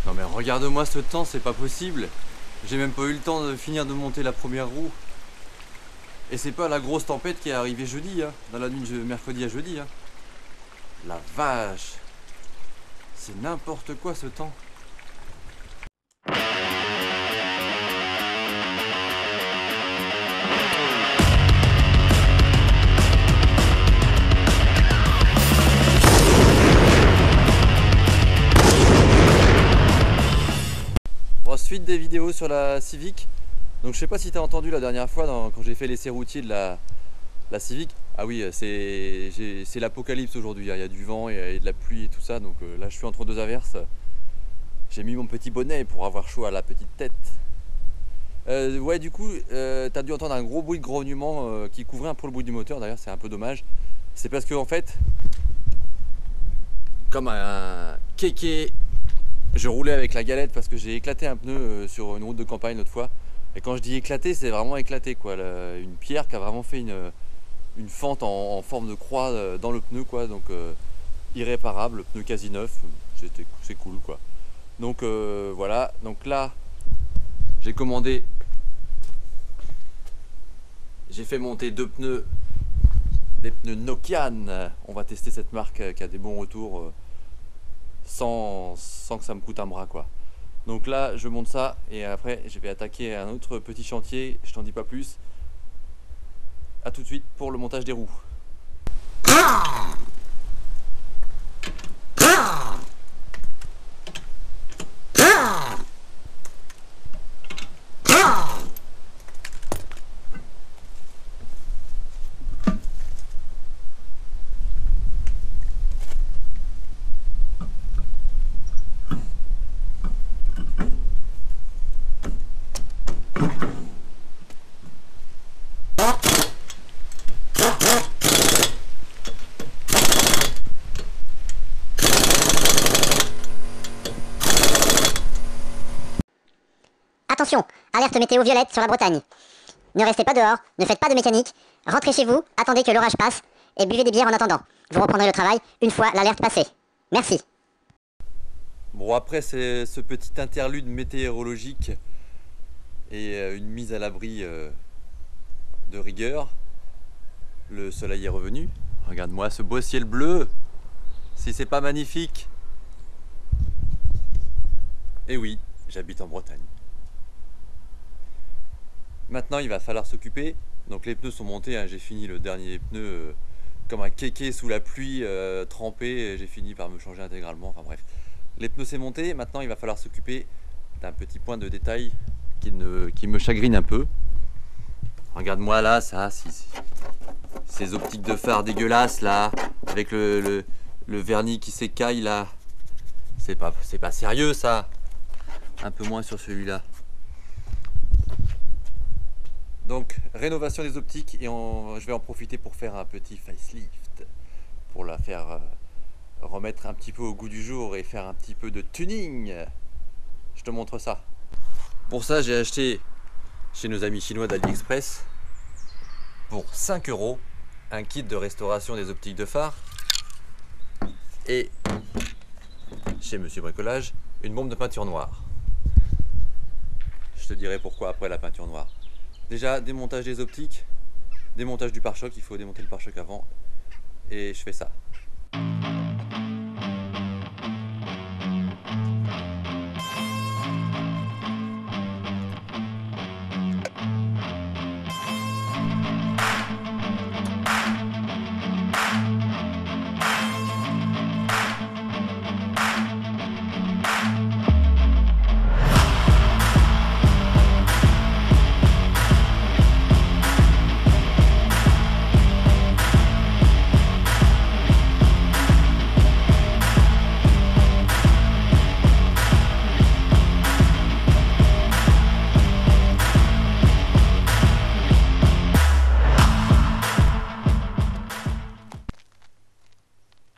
Non mais regarde-moi ce temps, c'est pas possible. J'ai même pas eu le temps de finir de monter la première roue. Et c'est pas la grosse tempête qui est arrivée jeudi, hein, dans la nuit de mercredi à jeudi. Hein. La vache. C'est n'importe quoi ce temps. Bon, suite des vidéos sur la Civic. Donc je sais pas si tu as entendu la dernière fois quand j'ai fait l'essai routier de la Civic. Ah oui, c'est l'apocalypse aujourd'hui, hein. Il y a du vent et de la pluie et tout ça. Donc là je suis entre deux averses. J'ai mis mon petit bonnet pour avoir chaud à la petite tête. Ouais, du coup, tu as dû entendre un gros bruit de grognement qui couvrait un peu le bruit du moteur. D'ailleurs, c'est un peu dommage. C'est parce que, en fait, comme un kéké, je roulais avec la galette parce que j'ai éclaté un pneu sur une route de campagne l'autre fois. Et quand je dis éclaté, c'est vraiment éclaté, quoi. Une pierre qui a vraiment fait une fente en forme de croix dans le pneu, quoi. Donc, irréparable, pneu quasi neuf. C'est cool, quoi. Donc, voilà. Donc là, j'ai commandé. J'ai fait monter deux pneus, des pneus Nokian. On va tester cette marque qui a des bons retours sans que ça me coûte un bras, quoi. Donc là, je monte ça et après, je vais attaquer un autre petit chantier. Je t'en dis pas plus. A tout de suite pour le montage des roues. Attention, alerte météo violette sur la Bretagne. Ne restez pas dehors, ne faites pas de mécanique, rentrez chez vous, attendez que l'orage passe et buvez des bières en attendant. Vous reprendrez le travail une fois l'alerte passée. Merci. Bon, après ce petit interlude météorologique et une mise à l'abri de rigueur, le soleil est revenu. Regarde-moi ce beau ciel bleu, si c'est pas magnifique. Et oui, j'habite en Bretagne. Maintenant, il va falloir s'occuper. Donc les pneus sont montés, hein. J'ai fini le dernier pneu comme un kéké sous la pluie, trempé. J'ai fini par me changer intégralement. Enfin bref, les pneus c'est monté. Maintenant, il va falloir s'occuper d'un petit point de détail qui me chagrine un peu. Regarde-moi là, ça, ces optiques de phare dégueulasses là, avec le vernis qui s'écaille là. C'est pas sérieux ça. Un peu moins sur celui-là. Donc rénovation des optiques et je vais en profiter pour faire un petit facelift pour la faire remettre un petit peu au goût du jour et faire un petit peu de tuning. Je te montre ça. Pour ça, j'ai acheté chez nos amis chinois d'AliExpress pour 5 € un kit de restauration des optiques de phare et chez Monsieur Bricolage une bombe de peinture noire. Je te dirai pourquoi après la peinture noire. Déjà, démontage des optiques, démontage du pare-choc, il faut démonter le pare-choc avant, et je fais ça.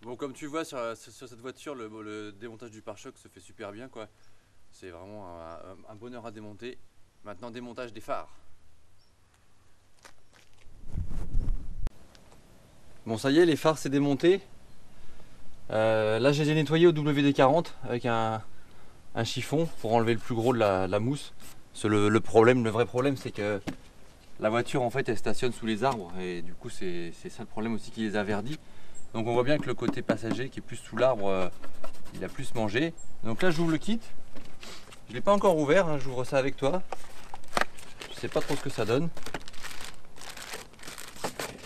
Bon, comme tu vois sur cette voiture, le démontage du pare-choc se fait super bien, quoi. C'est vraiment un bonheur à démonter. Maintenant, démontage des phares. Bon, ça y est, les phares c'est démonté. Là, je les ai nettoyés au WD-40 avec un un chiffon pour enlever le plus gros de la mousse. Le vrai problème, c'est que la voiture en fait elle stationne sous les arbres et du coup c'est ça le problème aussi qui les a verdis. Donc on voit bien que le côté passager qui est plus sous l'arbre, il a plus mangé. Donc là j'ouvre le kit. Je l'ai pas encore ouvert, hein, j'ouvre ça avec toi. Je sais pas trop ce que ça donne.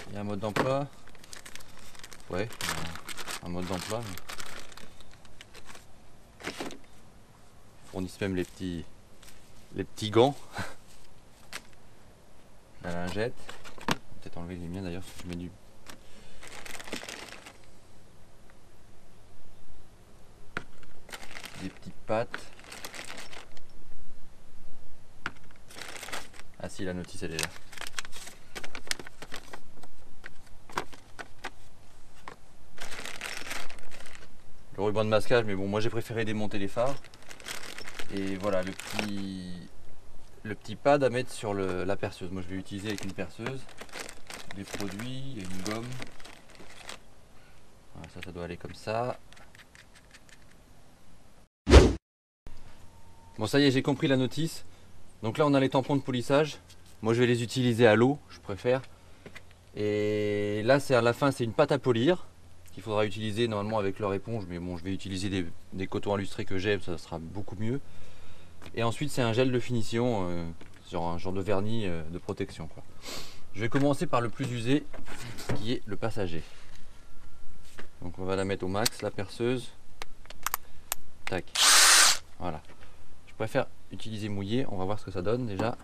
Il y a un mode d'emploi. Ouais, un mode d'emploi. Ils fournissent même les petits gants. La lingette. Peut-être enlever les miens d'ailleurs, je mets du. Des petites pattes. Ah si, la notice elle est là. Le ruban de masquage, mais bon, moi j'ai préféré démonter les phares. Et voilà le petit pad à mettre sur la perceuse. Moi je vais l'utiliser avec une perceuse. Des produits, et une gomme. Voilà, ça doit aller comme ça. Bon ça y est, j'ai compris la notice. Donc là on a les tampons de polissage. Moi je vais les utiliser à l'eau, je préfère. Et là c'est à la fin, c'est une pâte à polir qu'il faudra utiliser normalement avec leur éponge, mais bon je vais utiliser des cotons illustrés que j'ai, ça sera beaucoup mieux. Et ensuite c'est un gel de finition sur un genre de vernis de protection quoi. Je vais commencer par le plus usé qui est le passager. Donc on va la mettre au max, la perceuse. Tac. Voilà. Je préfère utiliser mouillé, on va voir ce que ça donne déjà.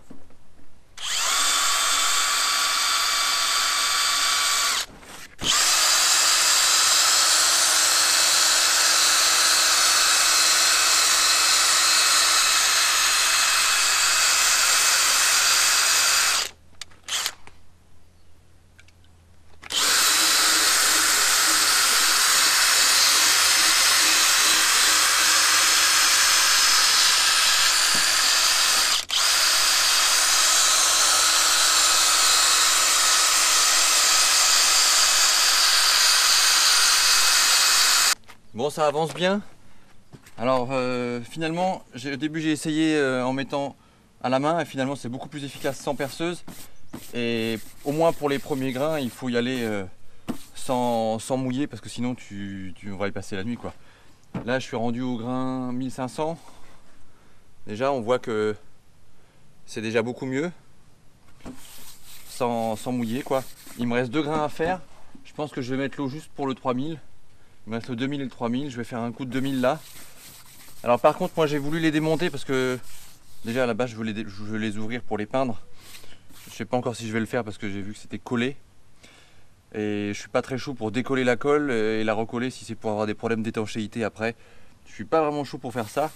Bon, ça avance bien. Alors finalement, au début j'ai essayé en mettant à la main et finalement c'est beaucoup plus efficace sans perceuse. Et au moins pour les premiers grains, il faut y aller sans mouiller parce que sinon tu vas y passer la nuit quoi. Là je suis rendu au grain 1500. Déjà on voit que c'est déjà beaucoup mieux sans mouiller quoi. Il me reste 2 grains à faire. Je pense que je vais mettre l'eau juste pour le 3000. Il me reste le 2000 et le 3000, je vais faire un coup de 2000 là. Alors par contre moi j'ai voulu les démonter parce que déjà à la base je veux les ouvrir pour les peindre. Je sais pas encore si je vais le faire parce que j'ai vu que c'était collé. Et je suis pas très chaud pour décoller la colle et la recoller si c'est pour avoir des problèmes d'étanchéité après. Je suis pas vraiment chaud pour faire ça.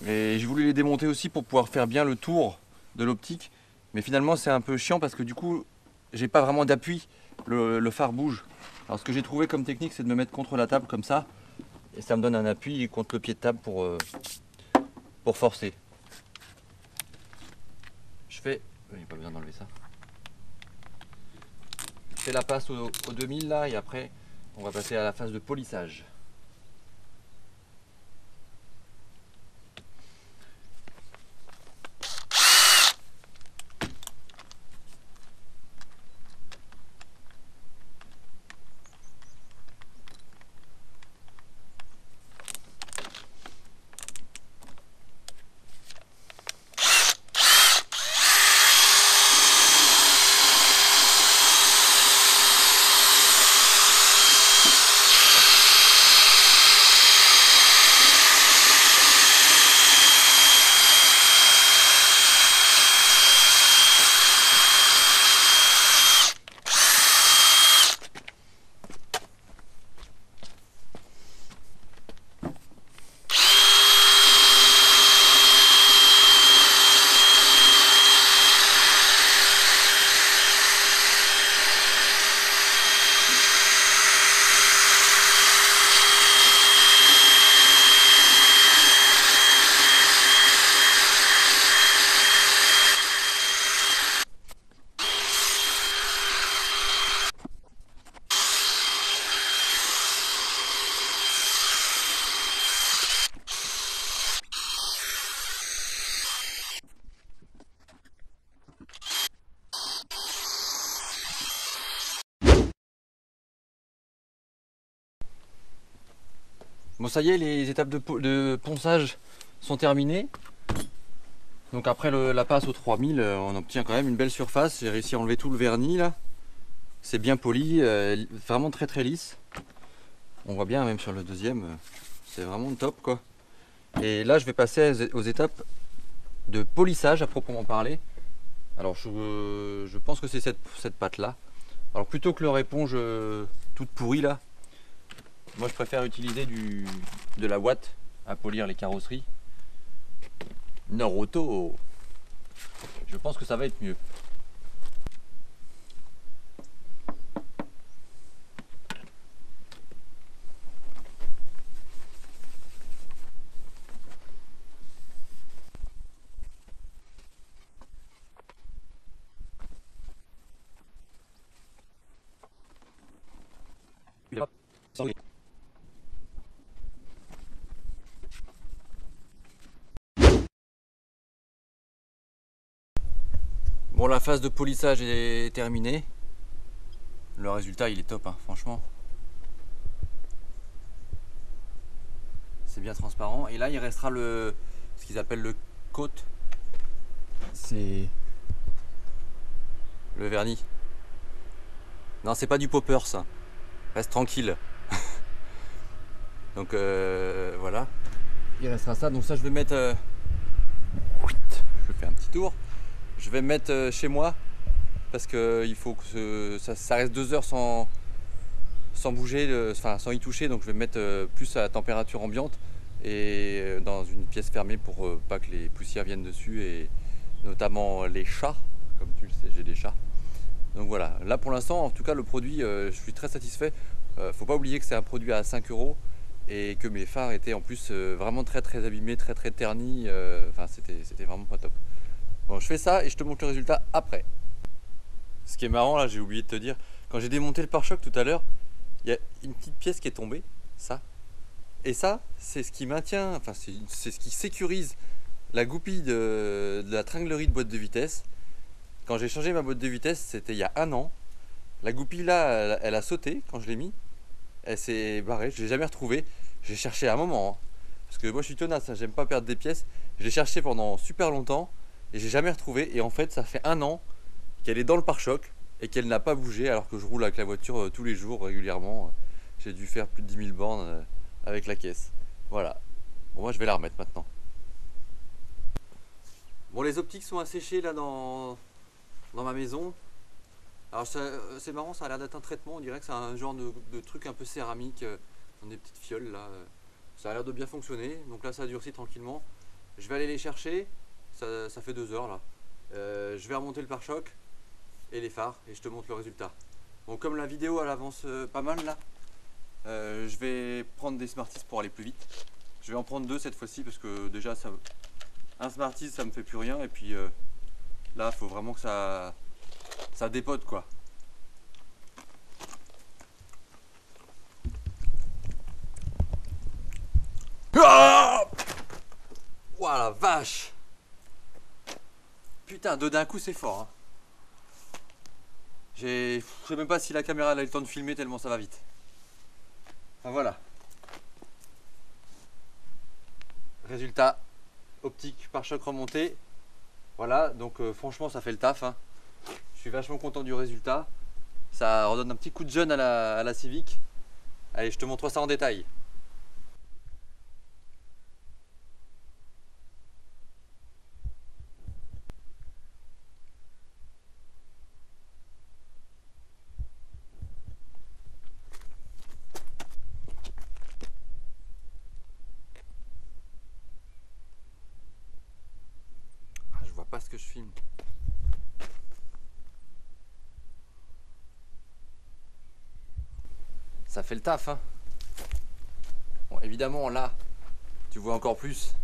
Et j'ai voulu les démonter aussi pour pouvoir faire bien le tour de l'optique. Mais finalement c'est un peu chiant parce que du coup j'ai pas vraiment d'appui, le phare bouge. Alors ce que j'ai trouvé comme technique c'est de me mettre contre la table comme ça. Et ça me donne un appui contre le pied de table pour forcer. Je fais... Il n'y a pas besoin d'enlever ça. Je fais la passe au 2000 là et après on va passer à la phase de polissage. Bon, ça y est, les étapes de ponçage sont terminées. Donc après la passe au 3000, on obtient quand même une belle surface. J'ai réussi à enlever tout le vernis là. C'est bien poli, vraiment très très lisse. On voit bien même sur le deuxième, c'est vraiment top quoi. Et là je vais passer aux étapes de polissage à proprement parler. Alors je pense que c'est cette pâte là. Alors plutôt que leur éponge toute pourrie là, moi je préfère utiliser de la ouate à polir les carrosseries. Norauto, je pense que ça va être mieux. Bon, la phase de polissage est terminée. Le résultat il est top, hein, franchement. C'est bien transparent. Et là il restera ce qu'ils appellent le coat. C'est le vernis. Non, c'est pas du popper ça. Reste tranquille. Donc voilà. Il restera ça. Donc ça je vais mettre... Je fais un petit tour. Je vais me mettre chez moi. Parce qu'il faut que ça reste 2 heures sans bouger, enfin sans y toucher. Donc je vais me mettre plus à température ambiante. Et dans une pièce fermée pour pas que les poussières viennent dessus. Et notamment les chats. Comme tu le sais, j'ai des chats. Donc voilà, là pour l'instant, en tout cas le produit, je suis très satisfait. Faut pas oublier que c'est un produit à 5 € et que mes phares étaient en plus vraiment très abîmés, très ternis. Enfin, c'était vraiment pas top. Bon, je fais ça et je te montre le résultat après. Ce qui est marrant là, j'ai oublié de te dire, quand j'ai démonté le pare-choc tout à l'heure, il y a une petite pièce qui est tombée, ça. Et ça, c'est ce qui maintient, enfin c'est ce qui sécurise la goupille de la tringlerie de boîte de vitesse. Quand j'ai changé ma boîte de vitesse, c'était il y a 1 an. La goupille là, elle a sauté quand je l'ai mis. Elle s'est barrée, je l'ai jamais retrouvée. J'ai cherché un moment, hein. Parce que moi je suis tenace, hein, j'aime pas perdre des pièces. Je l'ai cherché pendant super longtemps et j'ai jamais retrouvé. Et en fait, ça fait 1 an qu'elle est dans le pare-choc et qu'elle n'a pas bougé alors que je roule avec la voiture tous les jours régulièrement. J'ai dû faire plus de 10 000 bornes avec la caisse. Voilà. Bon, moi je vais la remettre maintenant. Bon, les optiques sont asséchées là dans ma maison. Alors c'est marrant, ça a l'air d'être un traitement, on dirait que c'est un genre de truc un peu céramique dans des petites fioles là. Ça a l'air de bien fonctionner, donc là ça durcit tranquillement. Je vais aller les chercher, ça fait 2 heures là. Je vais remonter le pare-choc et les phares et je te montre le résultat. Bon, comme la vidéo elle avance pas mal là, je vais prendre des Smarties pour aller plus vite. Je vais en prendre 2 cette fois-ci parce que déjà un Smarties ça me fait plus rien et puis là il faut vraiment que ça dépote quoi. Ah, ouah la vache. Putain, 2 d'un coup c'est fort, hein. Je sais même pas si la caméra elle a eu le temps de filmer tellement ça va vite. Enfin voilà. Résultat, optique pare-choc remonté. Voilà, donc franchement ça fait le taf, hein. Je suis vachement content du résultat. Ça redonne un petit coup de jeune à la Civic. Allez, je te montre ça en détail. Ah, je vois pas ce que je filme. Ça fait le taf, hein. Bon, évidemment là, tu vois encore plus.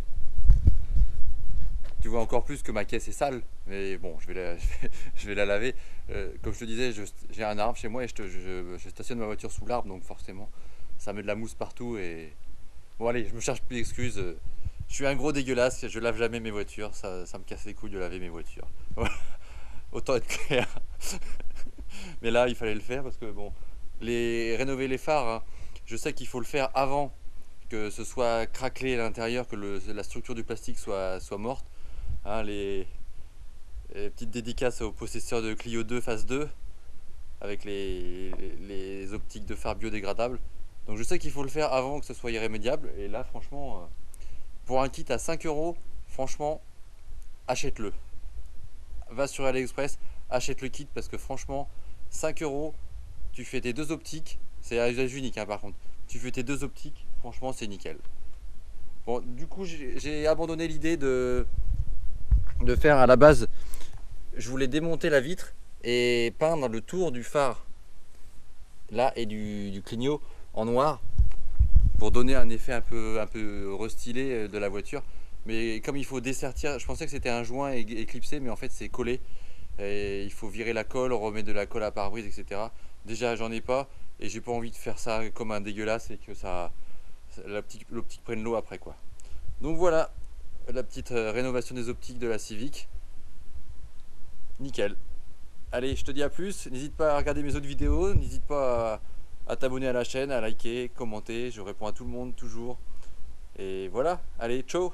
Tu vois encore plus que ma caisse est sale, mais bon, je vais la laver. Comme je te disais, j'ai un arbre chez moi et je stationne ma voiture sous l'arbre, donc forcément, ça met de la mousse partout. Et bon, allez, je me cherche plus d'excuses. Je suis un gros dégueulasse, je lave jamais mes voitures, ça me casse les couilles de laver mes voitures. Voilà. Autant être clair. Mais là, il fallait le faire parce que bon, rénover les phares, hein, je sais qu'il faut le faire avant que ce soit craquelé à l'intérieur, que la structure du plastique soit morte. Hein, les petites dédicaces aux possesseurs de Clio 2 phase 2 avec les optiques de phare biodégradables. Donc je sais qu'il faut le faire avant que ce soit irrémédiable. Et là franchement, pour un kit à 5 euros, franchement, achète-le. Va sur AliExpress, achète le kit parce que franchement, 5 euros, tu fais tes deux optiques. C'est à usage unique hein, par contre. Tu fais tes deux optiques, franchement c'est nickel. Bon, du coup j'ai abandonné l'idée de faire à la base. Je voulais démonter la vitre et peindre le tour du phare là et du clignot en noir pour donner un effet un peu restylé de la voiture. Mais comme il faut dessertir, je pensais que c'était un joint éclipsé, mais en fait c'est collé. Et il faut virer la colle, on remet de la colle à pare-brise, etc. Déjà j'en ai pas et j'ai pas envie de faire ça comme un dégueulasse et que l'optique prenne l'eau après quoi. Donc voilà la petite rénovation des optiques de la Civic. Nickel. Allez, je te dis à plus. N'hésite pas à regarder mes autres vidéos. N'hésite pas à t'abonner à la chaîne, à liker, commenter. Je réponds à tout le monde toujours. Et voilà. Allez, ciao.